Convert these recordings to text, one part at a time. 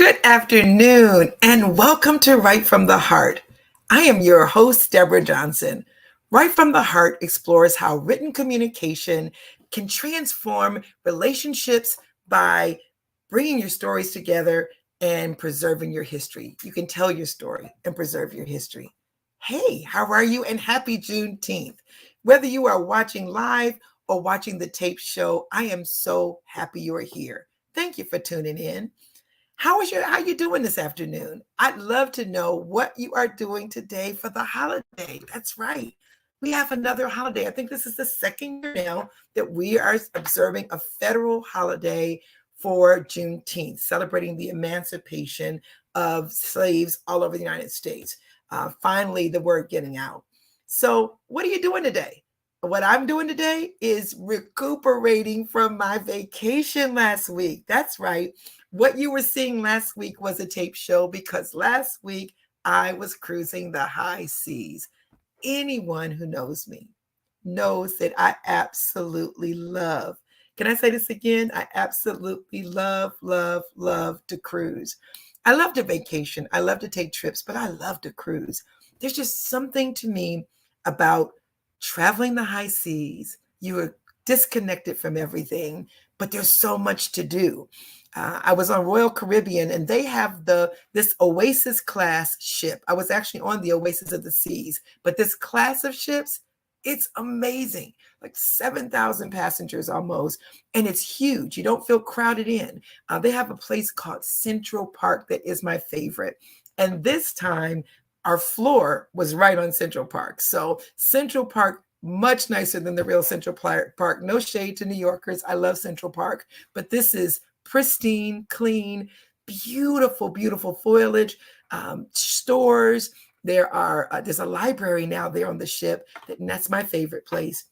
Good afternoon and welcome to Write from the Heart. I am your host, Deborah Johnson. Write from the Heart explores how written communication can transform relationships by bringing your stories together and preserving your history. You can tell your story and preserve your history. Hey, how are you? And happy Juneteenth. Whether you are watching live or watching the tape show, I am so happy you are here. Thank you for tuning in. How you doing this afternoon? I'd love to know what you are doing today for the holiday. That's right. We have another holiday. I think this is the second year now that we are observing a federal holiday for Juneteenth, celebrating the emancipation of slaves all over the United States. Finally, the word getting out. So, what are you doing today? What I'm doing today is recuperating from my vacation last week. That's right. What you were seeing last week was a tape show because last week I was cruising the high seas. Anyone who knows me knows that I absolutely love. Can I say this again? I absolutely love to cruise. I love to vacation. I love to take trips, but I love to cruise. There's just something to me about traveling the high seas. You are disconnected from everything, but there's so much to do. I was on Royal Caribbean and they have this Oasis class ship. I was actually on the Oasis of the Seas, but this class of ships, it's amazing. Like 7,000 passengers almost, and it's huge. You don't feel crowded in. They have a place called Central Park that is my favorite. And this time, our floor was right on Central Park. So Central Park, much nicer than the real Central Park. No shade to New Yorkers. I love Central Park, but this is pristine, clean, beautiful foliage, stores. There's a library now there on the ship, and that's my favorite place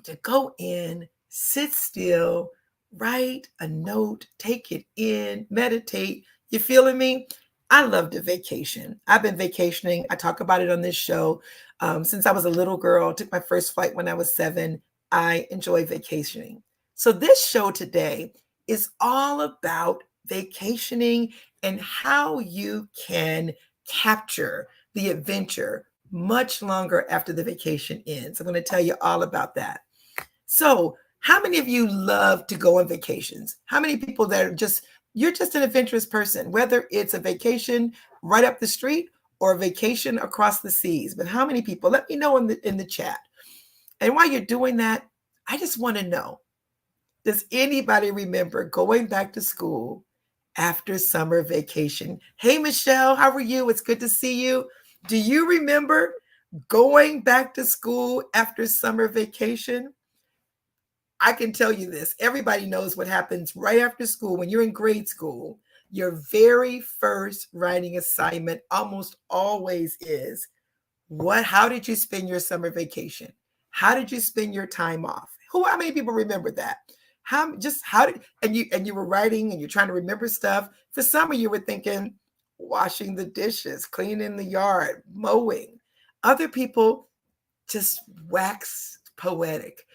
to go in, sit still, write a note, take it in, meditate. You feeling me? I love to vacation. I've been vacationing. I talk about it on this show since I was a little girl. Took my first flight when I was 7. I enjoy vacationing. So this show today is all about vacationing and how you can capture the adventure much longer after the vacation ends. I'm going to tell you all about that. So, how many of you love to go on vacations? How many people that are you're just an adventurous person, whether it's a vacation right up the street or a vacation across the seas? But how many people? Let me know in the chat. And while you're doing that, I just want to know, does anybody remember going back to school after summer vacation? Hey, Michelle, how are you? It's good to see you. Do you remember going back to school after summer vacation? I can tell you this. Everybody knows what happens right after school when you're in grade school. Your very first writing assignment almost always is, how did you spend your summer vacation? How did you spend your time off? How many people remember that? And you were writing and you're trying to remember stuff. For some of you were thinking washing the dishes, cleaning the yard, mowing. Other people just wax poetic.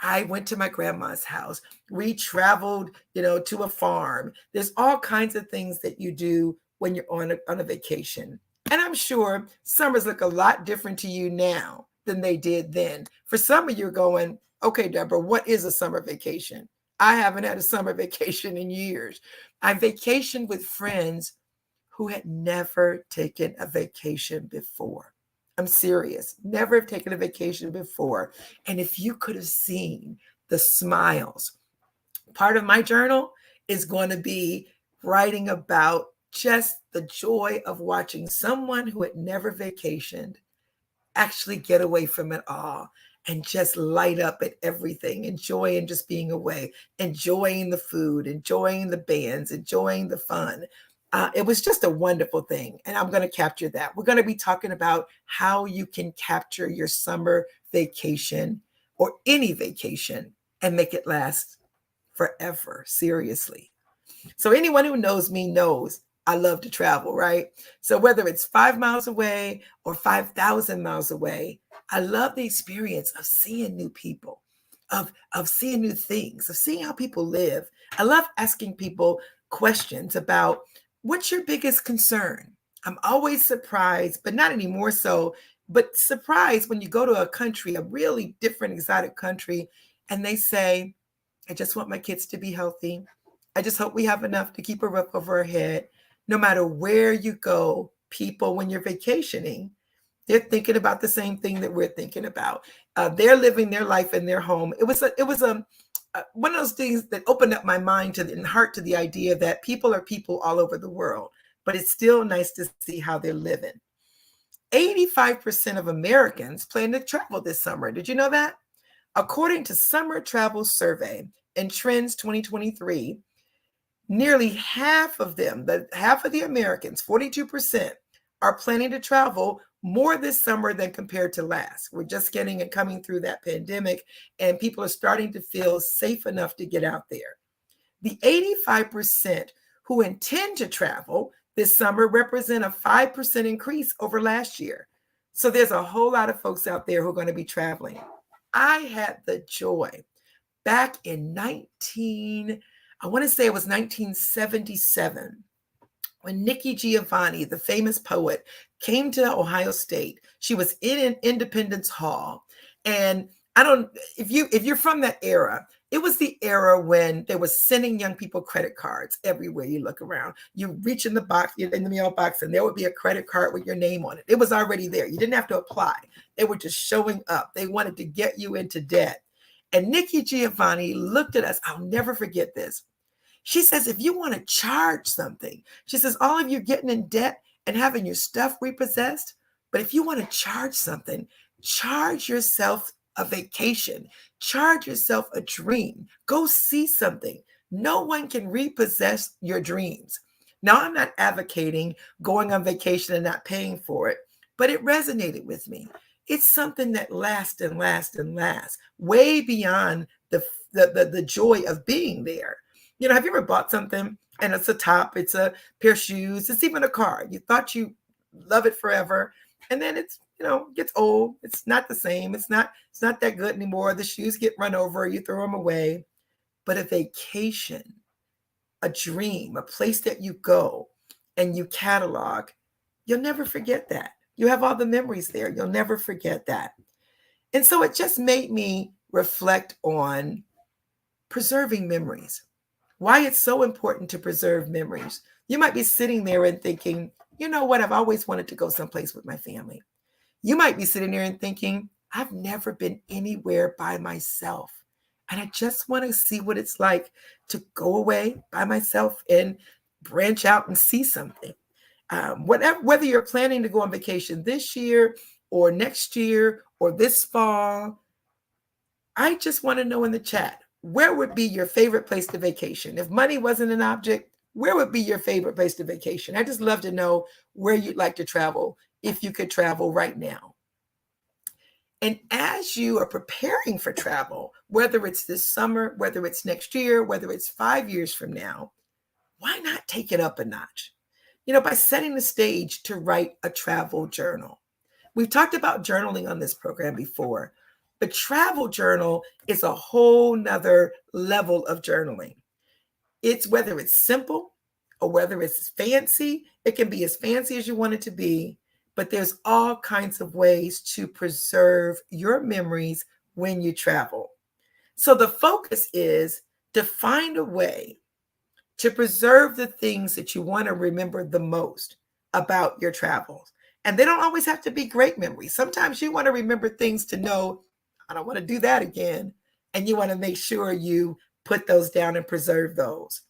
I went to my grandma's house. We traveled, to a farm. There's all kinds of things that you do when you're on a vacation. And I'm sure summers look a lot different to you now than they did then. For some of you are going, okay, Deborah, what is a summer vacation? I haven't had a summer vacation in years. I vacationed with friends who had never taken a vacation before. I'm serious. Never have taken a vacation before. And if you could have seen the smiles, part of my journal is going to be writing about just the joy of watching someone who had never vacationed actually get away from it all and just light up at everything, enjoying just being away, enjoying the food, enjoying the bands, enjoying the fun. It was just a wonderful thing. And I'm going to capture that. We're going to be talking about how you can capture your summer vacation or any vacation and make it last forever. Seriously. So anyone who knows me knows I love to travel, right? So whether it's 5 miles away or 5,000 miles away, I love the experience of seeing new people, of seeing new things, of seeing how people live. I love asking people questions about What's your biggest concern? I'm always surprised, but not anymore so, but surprised when you go to a country, a really different exotic country, and they say, I just want my kids to be healthy. I just hope we have enough to keep a roof over our head. No matter where you go, people, when you're vacationing, they're thinking about the same thing that we're thinking about. They're living their life in their home. It was one of those things that opened up my mind to and heart to the idea that people are people all over the world, but it's still nice to see how they're living. 85% of Americans plan to travel this summer. Did you know that? According to Summer Travel Survey and Trends 2023, nearly half of them, half of the Americans, 42%, are planning to travel more this summer than compared to last. We're just getting and coming through that pandemic, and people are starting to feel safe enough to get out there. The 85% who intend to travel this summer represent a 5% increase over last year. So there's a whole lot of folks out there who are going to be traveling. I had the joy back in I want to say it was 1977, when Nikki Giovanni, the famous poet, came to Ohio State. She was in Independence Hall. And I don't, if you're from that era, it was the era when they were sending young people credit cards everywhere you look around. You reach in the box, in the mailbox, and there would be a credit card with your name on it. It was already there. You didn't have to apply. They were just showing up. They wanted to get you into debt. And Nikki Giovanni looked at us. I'll never forget this. She says, if you want to charge something, she says, all of you getting in debt and having your stuff repossessed. But if you want to charge something, charge yourself a vacation, charge yourself a dream, go see something. No one can repossess your dreams. Now, I'm not advocating going on vacation and not paying for it, but it resonated with me. It's something that lasts and lasts and lasts, way beyond the joy of being there. You know, have you ever bought something and it's a top, it's a pair of shoes, it's even a car. You thought you love it forever, and then it's, gets old. It's not the same. It's not that good anymore. The shoes get run over, you throw them away. But a vacation, a dream, a place that you go and you catalog, you'll never forget that. You have all the memories there. You'll never forget that. And so it just made me reflect on preserving memories, why it's so important to preserve memories. You might be sitting there and thinking, you know what, I've always wanted to go someplace with my family. You might be sitting there and thinking, I've never been anywhere by myself. And I just want to see what it's like to go away by myself and branch out and see something. Whether you're planning to go on vacation this year or next year or this fall, I just want to know in the chat, where would be your favorite place to vacation? If money wasn't an object, where would be your favorite place to vacation? I just love to know where you'd like to travel if you could travel right now. And as you are preparing for travel, whether it's this summer, whether it's next year, whether it's 5 years from now, why not take it up a notch? By setting the stage to write a travel journal. We've talked about journaling on this program before, but travel journal is a whole nother level of journaling. It's whether it's simple or whether it's fancy. It can be as fancy as you want it to be, but there's all kinds of ways to preserve your memories when you travel. So the focus is to find a way to preserve the things that you want to remember the most about your travels. And they don't always have to be great memories. Sometimes you want to remember things to know, I don't want to do that again. And you want to make sure you put those down and preserve those.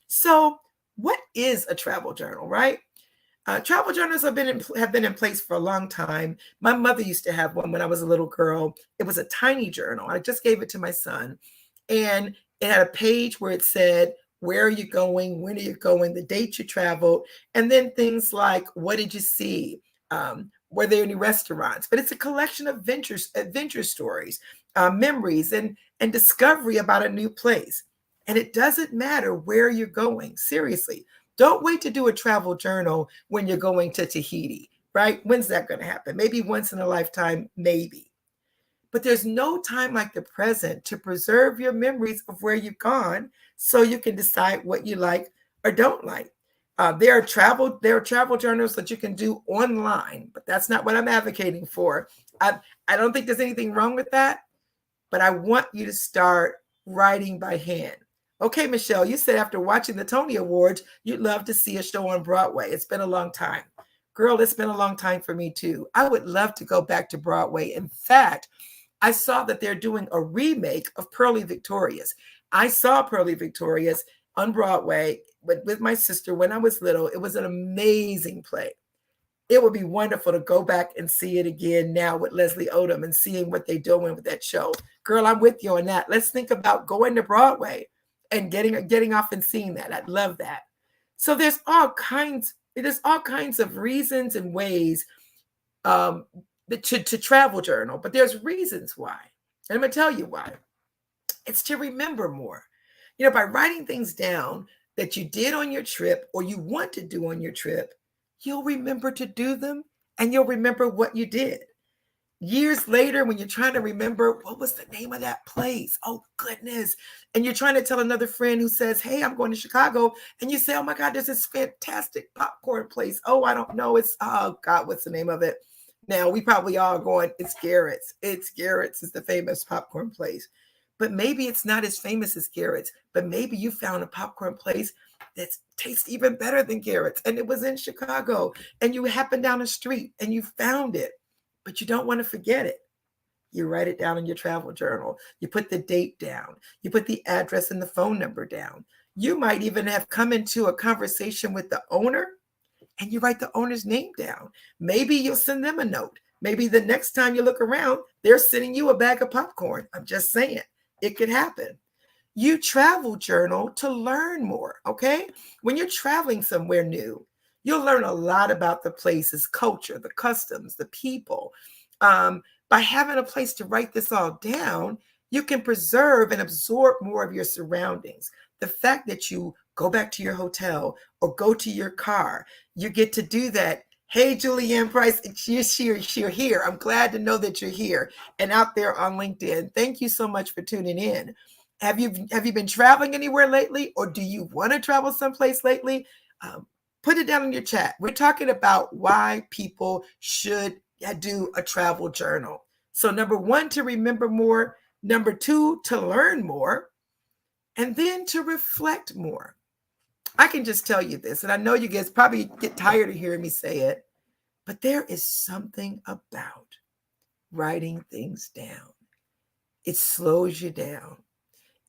So what is a travel journal, right? Travel journals have been in place for a long time. My mother used to have one when I was a little girl. It was a tiny journal. I just gave it to my son. And it had a page where it said, where are you going? When are you going? The date you traveled. And then things like, what did you see? Were there any restaurants? But it's a collection of adventure stories, memories, and discovery about a new place. And it doesn't matter where you're going. Seriously, don't wait to do a travel journal when you're going to Tahiti, right? When's that going to happen? Maybe once in a lifetime, maybe. But there's no time like the present to preserve your memories of where you've gone so you can decide what you like or don't like. There are travel journals that you can do online, but that's not what I'm advocating for. I I don't think there's anything wrong with that, but I want you to start writing by hand. Okay, Michelle, you said after watching the Tony Awards, you'd love to see a show on Broadway. It's been a long time. Girl, it's been a long time for me too. I would love to go back to Broadway. In fact, I saw that they're doing a remake of Pearly Victorious. I saw Pearly Victorious on Broadway with my sister when I was little. It was an amazing play. It would be wonderful to go back and see it again now with Leslie Odom and seeing what they're doing with that show. Girl, I'm with you on that. Let's think about going to Broadway and getting off and seeing that. I'd love that. So there's all kinds of reasons and ways um, to travel journal, but there's reasons why. And I'm gonna tell you why. It's to remember more. By writing things down that you did on your trip or you want to do on your trip, you'll remember to do them and you'll remember what you did. Years later, when you're trying to remember what was the name of that place, oh goodness, and you're trying to tell another friend who says, "Hey, I'm going to Chicago," and you say, "Oh my God, there's this fantastic popcorn place." Oh, I don't know. Oh God, what's the name of it? Now we probably all going, it's Garrett's. It's Garrett's is the famous popcorn place. But maybe it's not as famous as Garrett's, but maybe you found a popcorn place that tastes even better than Garrett's. And it was in Chicago. And you happened down the street and you found it, but you don't want to forget it. You write it down in your travel journal. You put the date down. You put the address and the phone number down. You might even have come into a conversation with the owner and you write the owner's name down. Maybe you'll send them a note. Maybe the next time you look around, they're sending you a bag of popcorn. I'm just saying, it could happen. You travel journal to learn more, okay? When you're traveling somewhere new, you'll learn a lot about the place's culture, the customs, the people. By having a place to write this all down, you can preserve and absorb more of your surroundings. The fact that you go back to your hotel or go to your car, you get to do that. Hey, Julianne Price, you're here. I'm glad to know that you're here and out there on LinkedIn. Thank you so much for tuning in. Have you been traveling anywhere lately, or do you want to travel someplace lately? Put it down in your chat. We're talking about why people should do a travel journal. So number one, to remember more. Number two, to learn more. And then to reflect more. I can just tell you this, and I know you guys probably get tired of hearing me say it, but there is something about writing things down. It slows you down.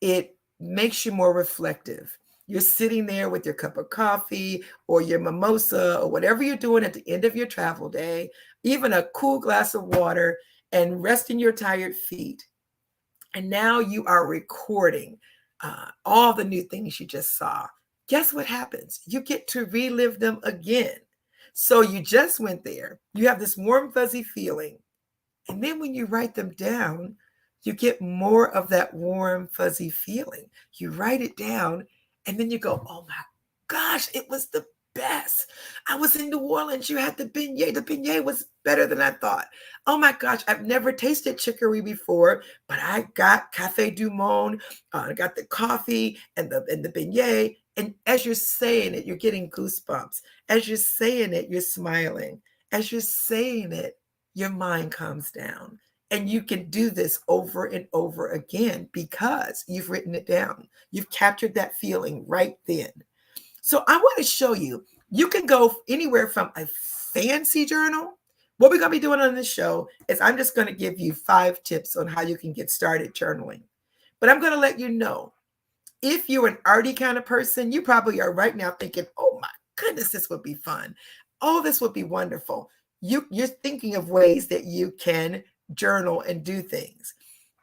It makes you more reflective. You're sitting there with your cup of coffee or your mimosa or whatever you're doing at the end of your travel day, even a cool glass of water, and resting your tired feet. And now you are recording all the new things you just saw. Guess what happens? You get to relive them again. So you just went there. You have this warm, fuzzy feeling. And then when you write them down, you get more of that warm, fuzzy feeling. You write it down, and then you go, "Oh my gosh, it was the best. I was in New Orleans. You had the beignet. The beignet was better than I thought. Oh my gosh, I've never tasted chicory before, but I got Cafe Du Monde. I got the coffee and the beignet." And as you're saying it, you're getting goosebumps. As you're saying it, you're smiling. As you're saying it, your mind calms down. And you can do this over and over again because you've written it down. You've captured that feeling right then. So I want to show you, you can go anywhere from a fancy journal. What we're going to be doing on this show is I'm just going to give you 5 tips on how you can get started journaling. But I'm going to let you know, if you're an arty kind of person, you probably are right now thinking, "Oh my goodness, this would be fun. Oh, this would be wonderful." You're thinking of ways that you can journal and do things.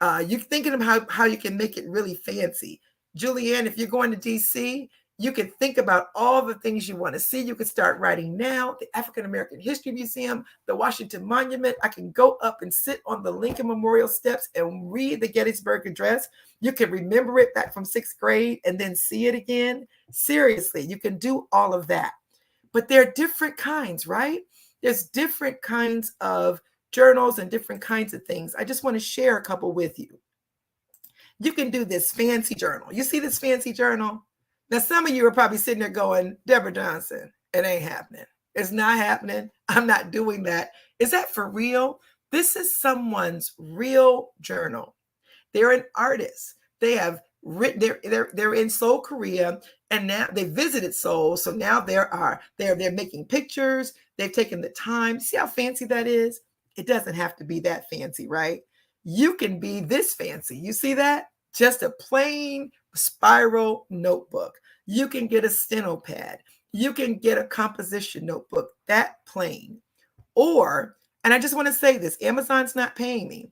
You're thinking of how you can make it really fancy. Julianne, if you're going to DC, you can think about all the things you want to see. You can start writing now. The African American History Museum, the Washington Monument. I can go up and sit on the Lincoln Memorial steps and read the Gettysburg Address. You can remember it back from 6th grade and then see it again. Seriously, you can do all of that. But there are different kinds, right? There's different kinds of journals and different kinds of things. I just want to share a couple with you. You can do this fancy journal. You see this fancy journal? Now, some of you are probably sitting there going, Deborah Johnson, it ain't happening. It's not happening. I'm not doing that. Is that for real? This is someone's real journal. They're an artist. They have written. They're in Seoul, Korea, and now they visited Seoul. So now they're making pictures. They've taken the time. See how fancy that is? It doesn't have to be that fancy, right? You can be this fancy. You see that? Just a plain spiral notebook. You can get a steno pad. You can get a composition notebook that plain. Or, and I just want to say this, Amazon's not paying me,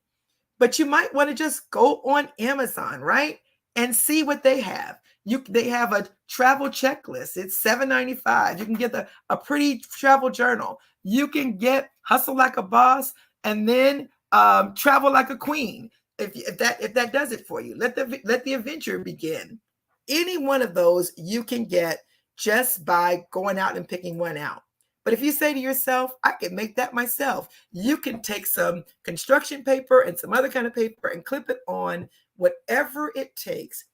but you might want to just go on Amazon, right? And see what they have. They have a travel checklist. It's $7.95. You can get a pretty travel journal. You can get Hustle Like a Boss and then Travel Like a Queen. If that does it for you, let the adventure begin. Any one of those you can get just by going out and picking one out. But if you say to yourself, I can make that myself, you can take some construction paper and some other kind of paper and clip it on, whatever it takes,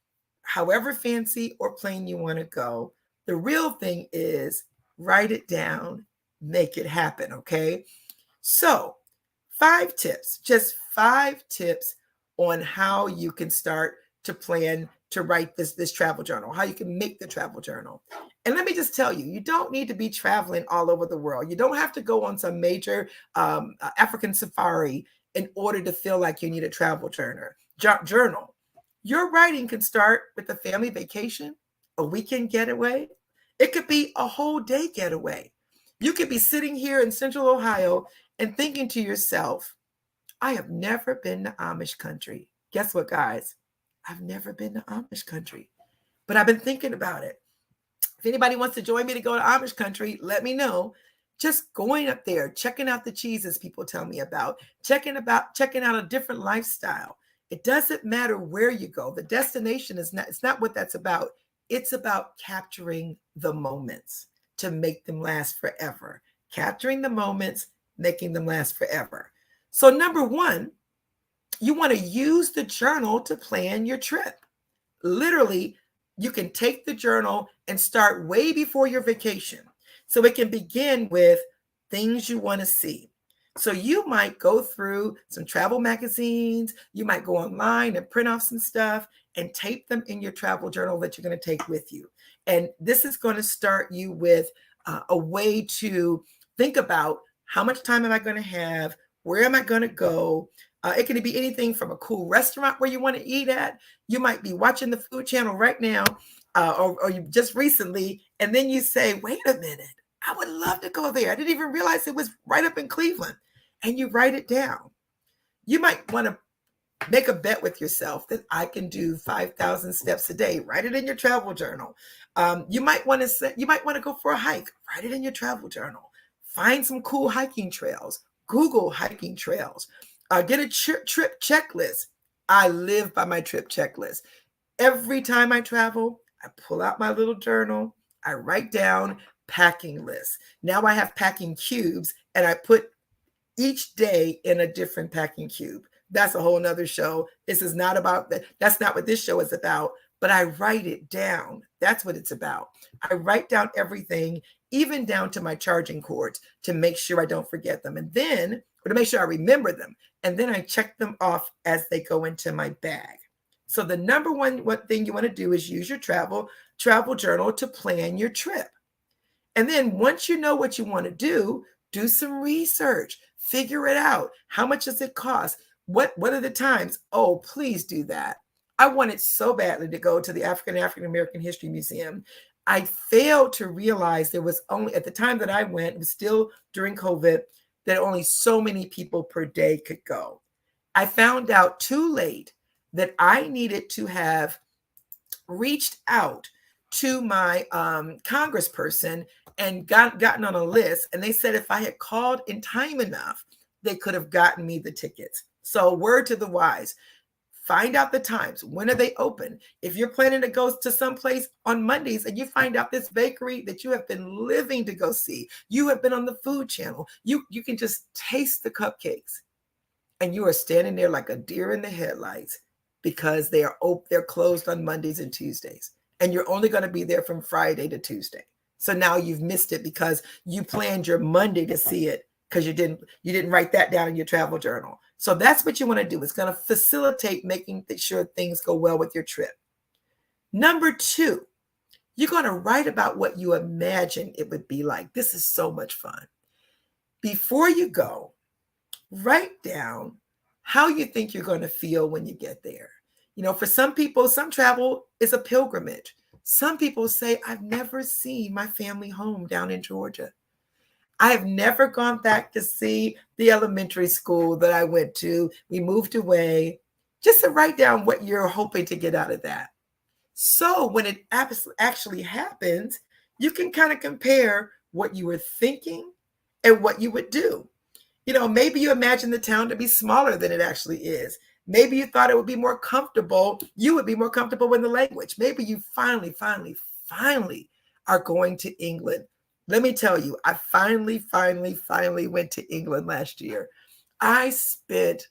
however fancy or plain you want to go. The real thing is write it down, make it happen, okay? So 5 tips, just 5 tips on how you can start to plan to write this travel journal, how you can make the travel journal. And let me just tell you, you don't need to be traveling all over the world. You don't have to go on some major African safari in order to feel like you need a travel journal. Your writing can start with a family vacation, a weekend getaway. It could be a whole day getaway. You could be sitting here in Central Ohio and thinking to yourself, I have never been to Amish country. Guess what, guys? I've never been to Amish country, but I've been thinking about it. If anybody wants to join me to go to Amish country, let me know. Just going up there, checking out the cheeses people tell me about, checking out a different lifestyle. It doesn't matter where you go. The destination it's not what that's about. It's about capturing the moments to make them last forever. Capturing the moments, making them last forever. So number 1, you want to use the journal to plan your trip. Literally, you can take the journal and start way before your vacation. So it can begin with things you want to see. So you might go through some travel magazines, you might go online and print off some stuff and tape them in your travel journal that you're going to take with you. And this is going to start you with a way to think about how much time am I going to have? Where am I going to go? It can be anything from a cool restaurant where you want to eat at. You might be watching the Food Channel right now, or you just recently, and then you say, wait a minute, I would love to go there. I didn't even realize it was right up in Cleveland. And you write it down. You might want to make a bet with yourself that I can do 5,000 steps a day. Write it in your travel journal. You might want to go for a hike. Write it in your travel journal. Find some cool hiking trails. Google hiking trails. Get a trip checklist. I live by my trip checklist. Every time I travel, I pull out my little journal. I write down packing lists. Now I have packing cubes, and I put each day in a different packing cube. That's a whole nother show. This is not about that. That's not what this show is about, but I write it down. That's what it's about. I write down everything, even down to my charging cords, to make sure I don't forget them. And then, or to make sure I remember them. And then I check them off as they go into my bag. So the number one thing you want to do is use your travel journal to plan your trip. And then once you know what you want to do some research, figure it out. How much does it cost? What are the times? Oh, please do that. I wanted so badly to go to the African American History Museum. I failed to realize there was only, at the time that I went, it was still during COVID, that only so many people per day could go. I found out too late that I needed to have reached out to my congressperson and gotten on a list. And they said if I had called in time enough, they could have gotten me the tickets. So word to the wise, find out the times. When are they open? If you're planning to go to someplace on Mondays and you find out this bakery that you have been living to go see, you have been on the Food Channel, you can just taste the cupcakes. And you are standing there like a deer in the headlights because they're closed on Mondays and Tuesdays. and you're only going to be there from Friday to Tuesday. So now you've missed it because you planned your Monday to see it because you didn't write that down in your travel journal. So that's what you want to do. It's going to facilitate making sure things go well with your trip. Number 2, you're going to write about what you imagine it would be like. This is so much fun. Before you go, write down how you think you're going to feel when you get there. For some people, some travel is a pilgrimage. Some people say, I've never seen my family home down in Georgia. I have never gone back to see the elementary school that I went to. We moved away. Just to write down what you're hoping to get out of that. So when it actually happens, you can kind of compare what you were thinking and what you would do. Maybe you imagine the town to be smaller than it actually is. Maybe you thought it would be more comfortable. You would be more comfortable in the language. Maybe you finally are going to England. Let me tell you, I finally went to England last year. I spent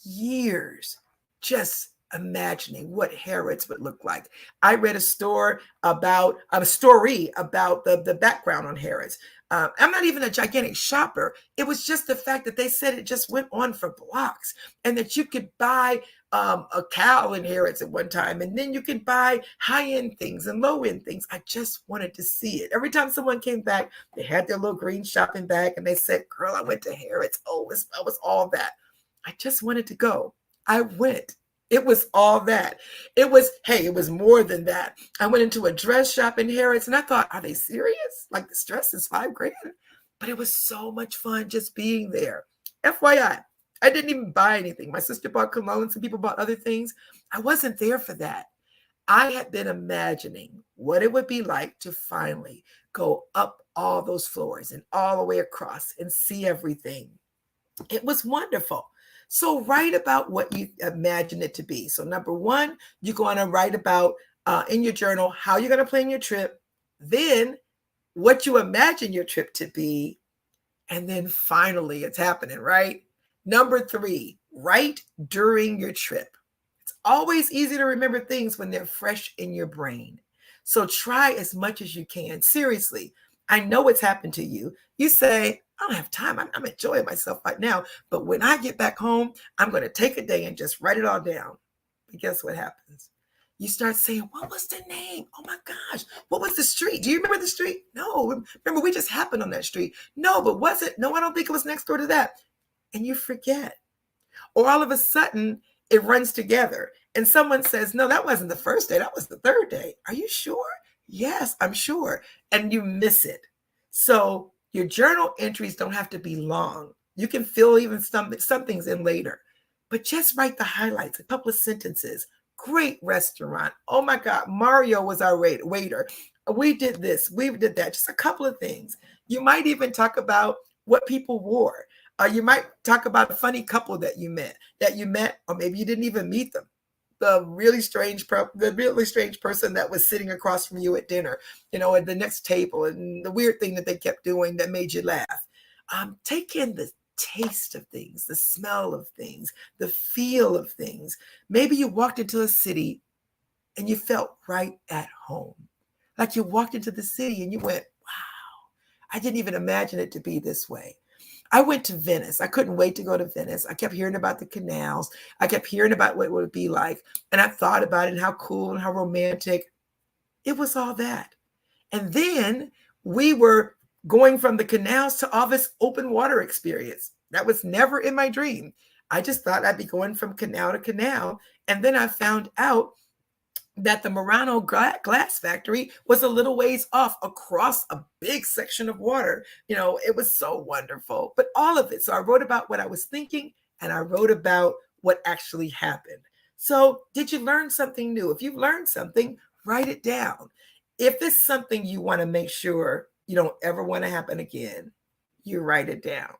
years just imagining what Harrods would look like. I read a story about the background on Harrods. I'm not even a gigantic shopper. It was just the fact that they said it just went on for blocks, and that you could buy a cow in Harrods at one time, and then you could buy high-end things and low-end things. I just wanted to see it. Every time someone came back, they had their little green shopping bag, and they said, girl, I went to Harrods. Oh, it was all that. I just wanted to go. I went. It was all that. It was more than that. I went into a dress shop in Harrods and I thought, are they serious? Like, this dress is $5,000? But it was so much fun just being there. FYI, I didn't even buy anything. My sister bought cologne. Some people bought other things. I wasn't there for that. I had been imagining what it would be like to finally go up all those floors and all the way across and see everything. It was wonderful. So write about what you imagine it to be. So number 1, you're going to write about in your journal how you're going to plan your trip, then what you imagine your trip to be, and then finally it's happening, right? Number 3, write during your trip. It's always easy to remember things when they're fresh in your brain. So try as much as you can. Seriously, I know it's happened to you. You say, I don't have time. I'm enjoying myself right now. But when I get back home, I'm going to take a day and just write it all down. But guess what happens? You start saying, what was the name? Oh my gosh. What was the street? Do you remember the street? No. Remember, we just happened on that street. No, but was it? No, I don't think it was next door to that. And you forget. Or all of a sudden, it runs together. And someone says, no, that wasn't the first day. That was the third day. Are you sure? Yes, I'm sure. And you miss it. So your journal entries don't have to be long. You can fill even some things in later. But just write the highlights, a couple of sentences. Great restaurant. Oh my God, Mario was our waiter. We did this, we did that. Just a couple of things. You might even talk about what people wore. You might talk about a funny couple that you met, or maybe you didn't even meet them. The really strange person that was sitting across from you at dinner, at the next table, and the weird thing that they kept doing that made you laugh. Take in the taste of things, the smell of things, the feel of things. Maybe you walked into a city and you felt right at home. Like you walked into the city and you went, wow, I didn't even imagine it to be this way. I went to Venice. I couldn't wait to go to Venice. I kept hearing about the canals. I kept hearing about what it would be like. And I thought about it and how cool and how romantic. It was all that. And then we were going from the canals to all this open water experience. That was never in my dream. I just thought I'd be going from canal to canal. And then I found out that the Murano glass factory was a little ways off across a big section of water. It was so wonderful, but all of it. So I wrote about what I was thinking and I wrote about what actually happened. So did you learn something new? If you've learned something, write it down. If it's something you want to make sure you don't ever want to happen again, you write it down.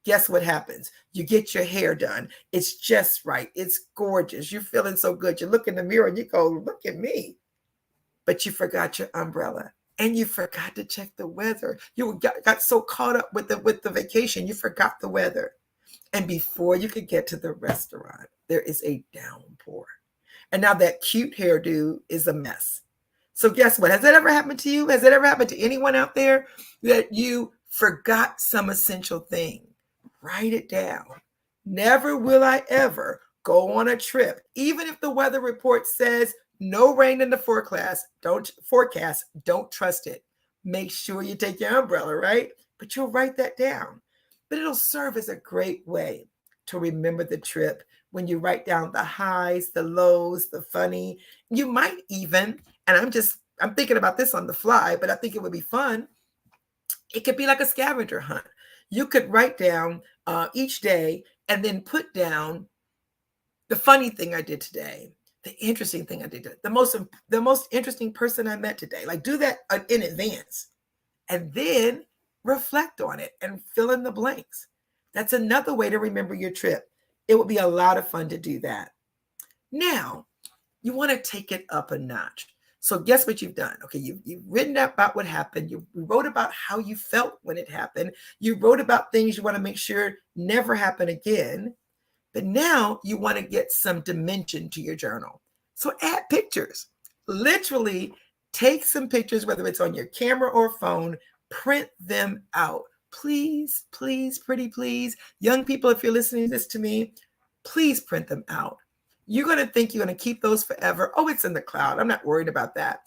Guess what happens? You get your hair done. It's just right. It's gorgeous. You're feeling so good. You look in the mirror and you go, look at me. But you forgot your umbrella and you forgot to check the weather. You got so caught up with the vacation, you forgot the weather. And before you could get to the restaurant, there is a downpour. And now that cute hairdo is a mess. So guess what? Has that ever happened to you? Has that ever happened to anyone out there that you forgot some essential thing? Write it down. Never will I ever go on a trip, even if the weather report says no rain in the forecast, don't trust it. Make sure you take your umbrella, right? But you'll write that down. But it'll serve as a great way to remember the trip when you write down the highs, the lows, the funny. You might even, and I'm thinking about this on the fly, but I think it would be fun. It could be like a scavenger hunt. You could write down each day and then put down the funny thing I did today, the interesting thing I did today, the most interesting person I met today. Like do that in advance, and then reflect on it and fill in the blanks. That's another way to remember your trip. It would be a lot of fun to do that. Now, you want to take it up a notch. So guess what you've done? Okay, you've written about what happened. You wrote about how you felt when it happened. You wrote about things you want to make sure never happen again. But now you want to get some dimension to your journal. So add pictures. Literally take some pictures, whether it's on your camera or phone, print them out. Please, please, pretty please. Young people, if you're listening to this to me, please print them out. You're going to think you're going to keep those forever. Oh, it's in the cloud. I'm not worried about that.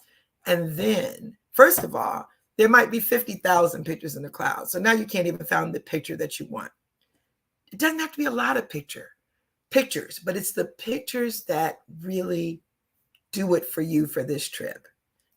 And then, first of all, there might be 50,000 pictures in the cloud. So now you can't even find the picture that you want. It doesn't have to be a lot of pictures, but it's the pictures that really do it for you for this trip.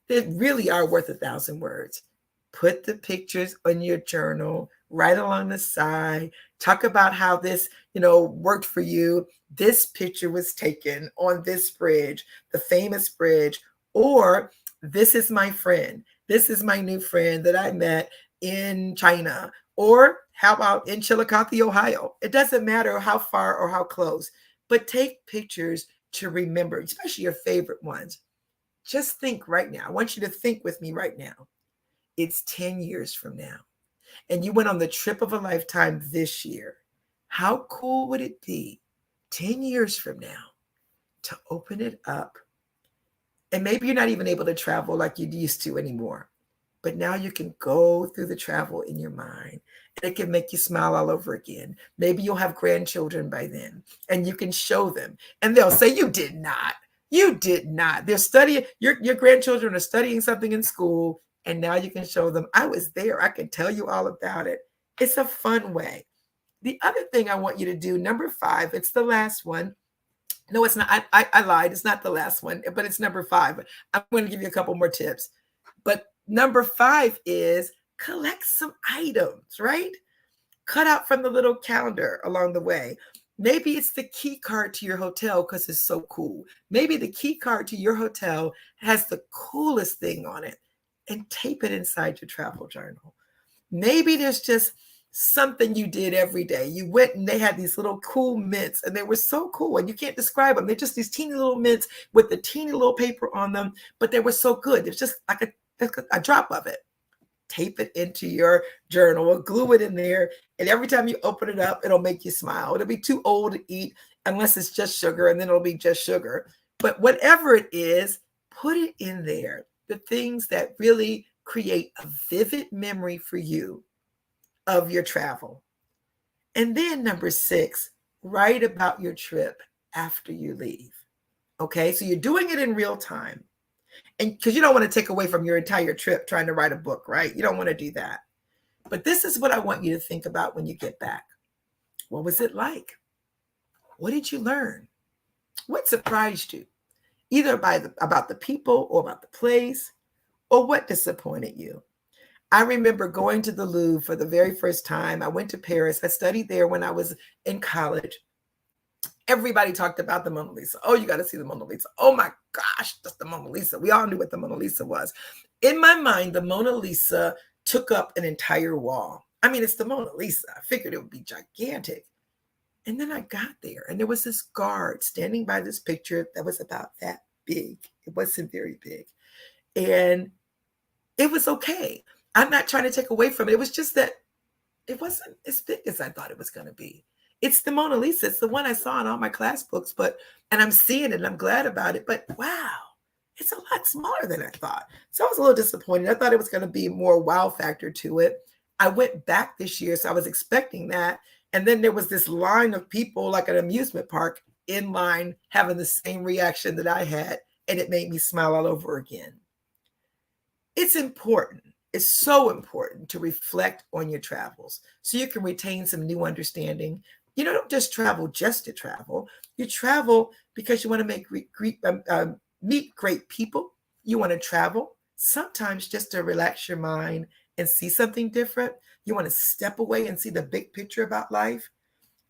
They really are worth 1,000 words. Put the pictures on your journal, right along the side. Talk about how this, worked for you. This picture was taken on this bridge, the famous bridge, or this is my friend. This is my new friend that I met in China. Or how about in Chillicothe, Ohio? It doesn't matter how far or how close, but take pictures to remember, especially your favorite ones. Just think right now. I want you to think with me right now. It's 10 years from now, and you went on the trip of a lifetime this year. How cool would it be 10 years from now to open it up? And maybe you're not even able to travel like you used to anymore. But now you can go through the travel in your mind, and it can make you smile all over again. Maybe you'll have grandchildren by then and you can show them, and they'll say, you did not. You did not. They're studying, your grandchildren are studying something in school, and now you can show them, I was there. I can tell you all about it. It's a fun way. The other thing I want you to do, number 5, it's the last one. No, it's not. I lied. It's not the last one, but it's number 5. I'm going to give you a couple more tips. But number 5 is collect some items, right? Cut out from the little calendar along the way. Maybe it's the key card to your hotel because it's so cool. Maybe the key card to your hotel has the coolest thing on it, and tape it inside your travel journal. Maybe there's just something you did every day. You went and they had these little cool mints, and they were so cool, and you can't describe them. They're just these teeny little mints with the teeny little paper on them, but they were so good. It's just like a drop of it. Tape it into your journal or glue it in there, and every time you open it up, it'll make you smile. It'll be too old to eat unless it's just sugar, and then it'll be just sugar. But whatever it is, put it in there. The things that really create a vivid memory for you of your travel. And then number 6, write about your trip after you leave. Okay, so you're doing it in real time. And because you don't want to take away from your entire trip trying to write a book, right? You don't want to do that. But this is what I want you to think about when you get back. What was it like? What did you learn? What surprised you? Either about the people or about the place, or what disappointed you? I remember going to the Louvre for the very first time. I went to Paris. I studied there when I was in college. Everybody talked about the Mona Lisa. Oh, you got to see the Mona Lisa. Oh my gosh, that's the Mona Lisa. We all knew what the Mona Lisa was. In my mind, the Mona Lisa took up an entire wall. I mean, it's the Mona Lisa. I figured it would be gigantic. And then I got there, and there was this guard standing by this picture that was about that big. It wasn't very big. And it was okay. I'm not trying to take away from it. It was just that it wasn't as big as I thought it was going to be. It's the Mona Lisa. It's the one I saw in all my class books, and I'm seeing it and I'm glad about it. But wow, It's a lot smaller than I thought. So I was a little disappointed. I thought it was going to be more wow factor to it. I went back this year, so I was expecting that. And then there was this line of people, like an amusement park, in line having the same reaction that I had. And it made me smile all over again. It's important. It's so important to reflect on your travels so you can retain some new understanding. You don't just travel just to travel. You travel because you want to meet great people. You want to travel sometimes just to relax your mind and see something different. You want to step away and see the big picture about life.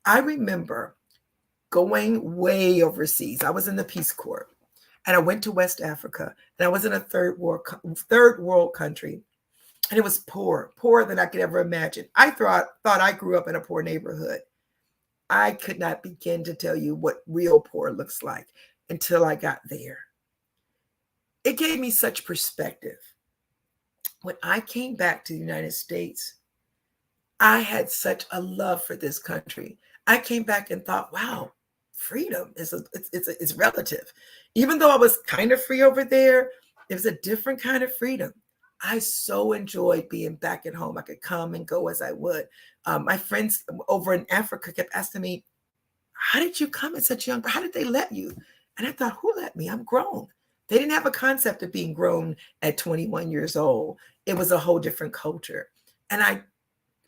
I remember going way overseas. I was in the Peace Corps and I went to West Africa and I was in a third world country, and it was poorer than I could ever imagine. I thought I grew up in a poor neighborhood. I could not begin to tell you what real poor looks like until I got there. It gave me such perspective. When I came back to the United States, I had such a love for this country. I came back and thought, wow, freedom it's relative. Even though I was kind of free over there, it was a different kind of freedom. I so enjoyed being back at home. I could come and go as I would. My friends over in Africa kept asking me, how did you come at such young? How did they let you? And I thought, who let me? I'm grown. They didn't have a concept of being grown at 21 years old. It was a whole different culture. And I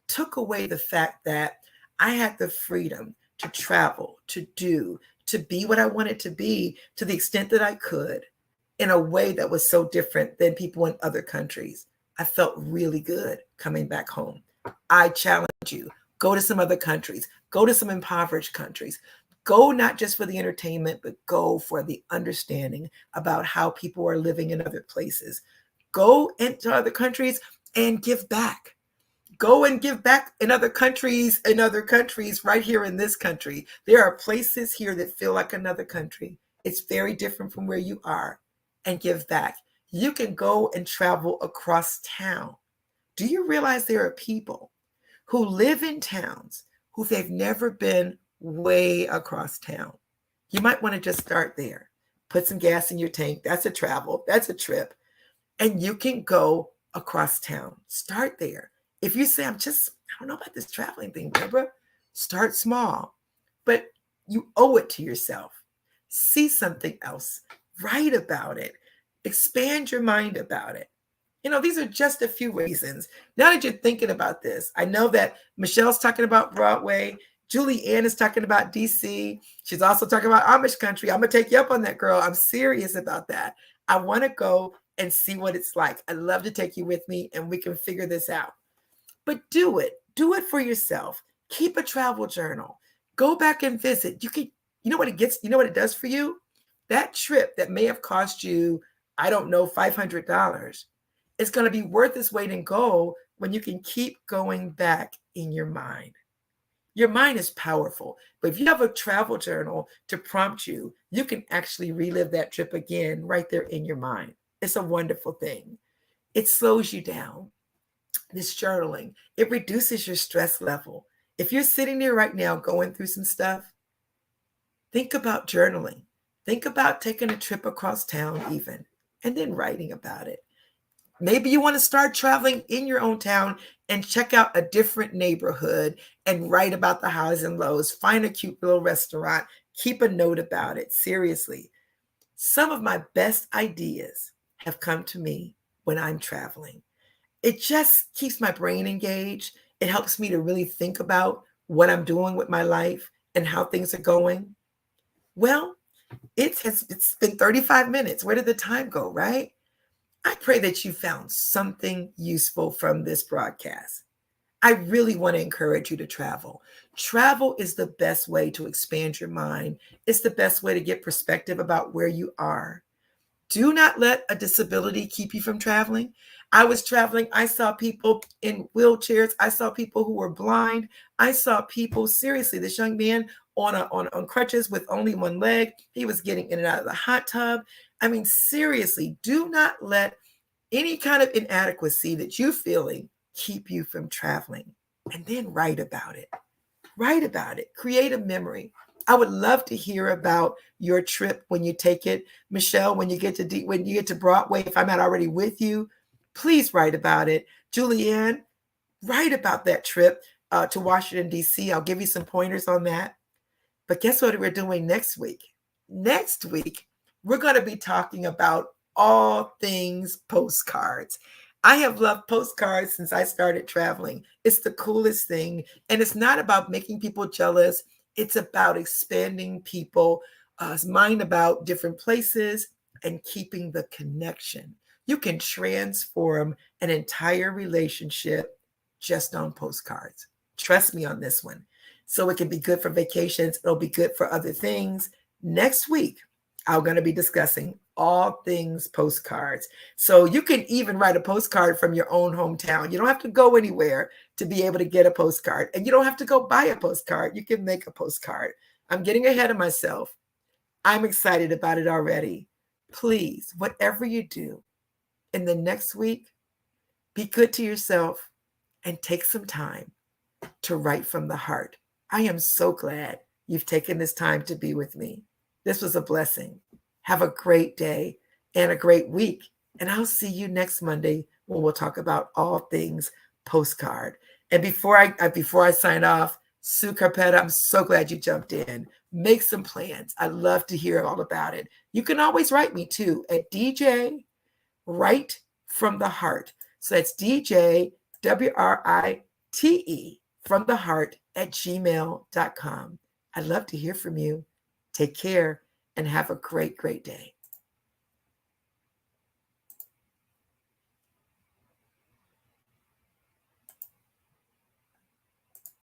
took away the fact that I had the freedom to travel, to do, to be what I wanted to be to the extent that I could in a way that was so different than people in other countries. I felt really good coming back home. I challenge you, go to some other countries, go to some impoverished countries. Go not just for the entertainment, but go for the understanding about how people are living in other places. Go into other countries and give back. Go and give back in other countries, right here in this country. There are places here that feel like another country. It's very different from where you are, and give back. You can go and travel across town. Do you realize there are people who live in towns who they've never been way across town? You might want to just start there. Put some gas in your tank. That's a travel. That's a trip. And you can go across town. Start there. If you say, I don't know about this traveling thing, Deborah, start small. But you owe it to yourself. See something else. Write about it. Expand your mind about it. These are just a few reasons. Now that you're thinking about this, I know that Michelle's talking about Broadway. Julie Ann is talking about DC. She's also talking about Amish country. I'm going to take you up on that, girl. I'm serious about that. I want to go and see what it's like. I'd love to take you with me and we can figure this out. But do it. Do it for yourself. Keep a travel journal. Go back and visit. You know what it does for you? That trip that may have cost you, I don't know, $500, it's going to be worth its weight in gold when you can keep going back in your mind. Your mind is powerful, but if you have a travel journal to prompt you, you can actually relive that trip again right there in your mind. It's a wonderful thing. It slows you down. This journaling, it reduces your stress level. If you're sitting there right now going through some stuff, think about journaling. Think about taking a trip across town even, and then writing about it. Maybe you want to start traveling in your own town and check out a different neighborhood and write about the highs and lows. Find a cute little restaurant. Keep a note about it. Seriously. Some of my best ideas have come to me when I'm traveling. It just keeps my brain engaged. It helps me to really think about what I'm doing with my life and how things are going. Well, it's been 35 minutes. Where did the time go, right? I pray that you found something useful from this broadcast. I really want to encourage you to travel. Travel is the best way to expand your mind. It's the best way to get perspective about where you are. Do not let a disability keep you from traveling. I was traveling. I saw people in wheelchairs. I saw people who were blind. I saw people, seriously, this young man on crutches with only one leg. He was getting in and out of the hot tub. I mean, seriously, do not let any kind of inadequacy that you're feeling keep you from traveling. And then write about it. Write about it. Create a memory. I would love to hear about your trip when you take it. Michelle, when you get to Broadway, if I'm not already with you, please write about it. Julianne, write about that trip to Washington, D.C. I'll give you some pointers on that. But guess what we're doing next week? Next week, we're going to be talking about all things postcards. I have loved postcards since I started traveling. It's the coolest thing. And it's not about making people jealous, it's about expanding people's mind about different places and keeping the connection. You can transform an entire relationship just on postcards. Trust me on this one. So it can be good for vacations, it'll be good for other things. Next week, I'm going to be discussing all things postcards. So you can even write a postcard from your own hometown. You don't have to go anywhere to be able to get a postcard. And you don't have to go buy a postcard. You can make a postcard. I'm getting ahead of myself. I'm excited about it already. Please, whatever you do in the next week, be good to yourself and take some time to write from the heart. I am so glad you've taken this time to be with me. This was a blessing. Have a great day and a great week. And I'll see you next Monday when we'll talk about all things postcard. And before I sign off, Sue Carpetta, I'm so glad you jumped in. Make some plans. I'd love to hear all about it. You can always write me too at DJ Write from the Heart. So that's DJ WRITE from the heart at gmail.com. I'd love to hear from you. Take care and have a great, great day.